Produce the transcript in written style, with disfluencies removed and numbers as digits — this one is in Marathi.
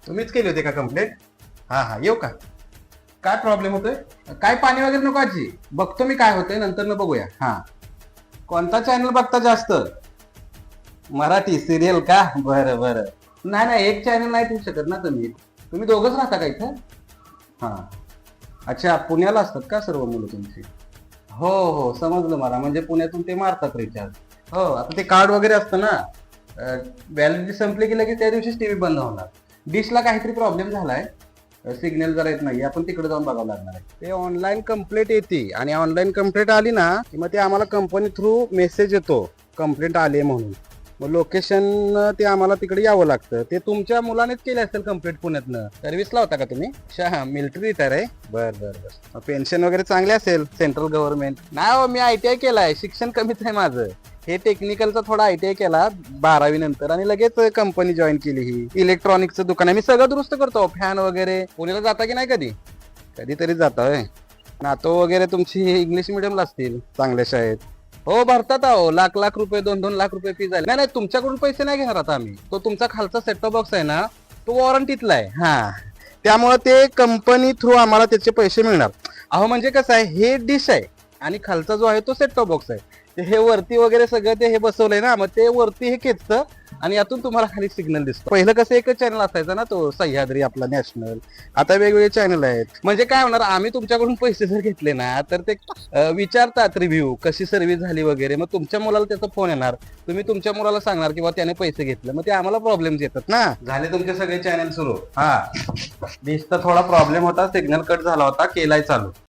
तुम्हीच केली होती का कंप्लेंट? हा येऊ का? काय प्रॉब्लेम होतोय? काय पाणी वगैरे नको आजी, बघतो मी काय होतंय, नंतर न बघूया. हा, कोणता चॅनल बघता जास्त? मराठी सिरियल का? बरं बरं. नाही नाही, एक चॅनल नाही ठेवू शकत ना तुम्ही. तुम्ही दोघंच राहता का इथं? हा. अच्छा, पुण्याला असतात का सर्व मुलं तुमची? हो हो, समजलं मला. म्हणजे पुण्यातून ते मारतात रिचार्ज. हो, आता ते कार्ड वगैरे असतं ना, व्हॅलिडिटी संपली की लगेच त्या दिवशीच टीव्ही बंद होणार. डिशला काहीतरी प्रॉब्लेम झालाय, सिग्नल जरा येत नाही. आपण तिकडे जाऊन बघावं लागणार आहे. ते ऑनलाईन कंप्लेंट येते आणि ऑनलाईन कंप्लेंट आली ना की मग ते आम्हाला कंपनी थ्रू मेसेज येतो, कंप्लेंट आली म्हणून. मग लोकेशन ते आम्हाला तिकडे यावं लागतं. ते तुमच्या मुलानेच केले असेल कंप्लेंट पुण्यातनं. सर्व्हिसला होता का तुम्ही? अच्छा, मिलिटरी रिटायर आहे. बर बर बर. पेन्शन वगैरे चांगले असेल सेंट्रल गव्हर्नमेंट? नाही हो, मी ITI केलाय. शिक्षण कमीच आहे माझं. हे टेक्निकलचा थोडा ITI केला 12वी नंतर आणि लगेच कंपनी जॉईन केली. ही इलेक्ट्रॉनिक्सचं दुकान आहे. मी सगळं दुरुस्त करतो, फॅन वगैरे. पुण्याला जाता की नाही कधी? कधीतरी जाता होय. नातो वगैरे तुमची इंग्लिश मिडियमला असतील, चांगल्या शाळेत. हो, भरतात अहो. लाख लाख रुपये, 2-2 लाख रुपये फी झाली. नाही नाही, तुमच्याकडून पैसे नाही घेणार आता आम्ही. तो तुमचा खालचा सेटअप बॉक्स आहे ना, तो वॉरंटीतला आहे. हा, त्यामुळे ते कंपनी थ्रू आम्हाला त्याचे पैसे मिळणार. अहो म्हणजे कसं आहे, हे डिश आहे आणि खालचा जो आहे तो सेट टॉप बॉक्स आहे. ते हे वरती वगैरे सगळं ते हे बसवलंय ना, मग ते वरती हे खेचतं आणि यातून तुम्हाला खाली सिग्नल दिसतो. पहिलं कसं एकच चॅनल असायचा ना, तो सह्याद्री आपला नॅशनल. आता वेगवेगळे चॅनल आहेत. म्हणजे काय होणार, आम्ही तुमच्याकडून पैसे जर घेतले ना, तर ते विचारतात रिव्ह्यू कशी सर्व्हिस झाली वगैरे. मग तुमच्या मुलाला त्याचा फोन येणार, तुम्ही तुमच्या मुलाला सांगणार किंवा त्याने पैसे घेतले, मग ते आम्हाला प्रॉब्लेम्स येतात ना. झाले तुमचे सगळे चॅनल सुरू. हा, डिशचा थोडा प्रॉब्लेम होता, सिग्नल कट झाला होता, केलाय चालू.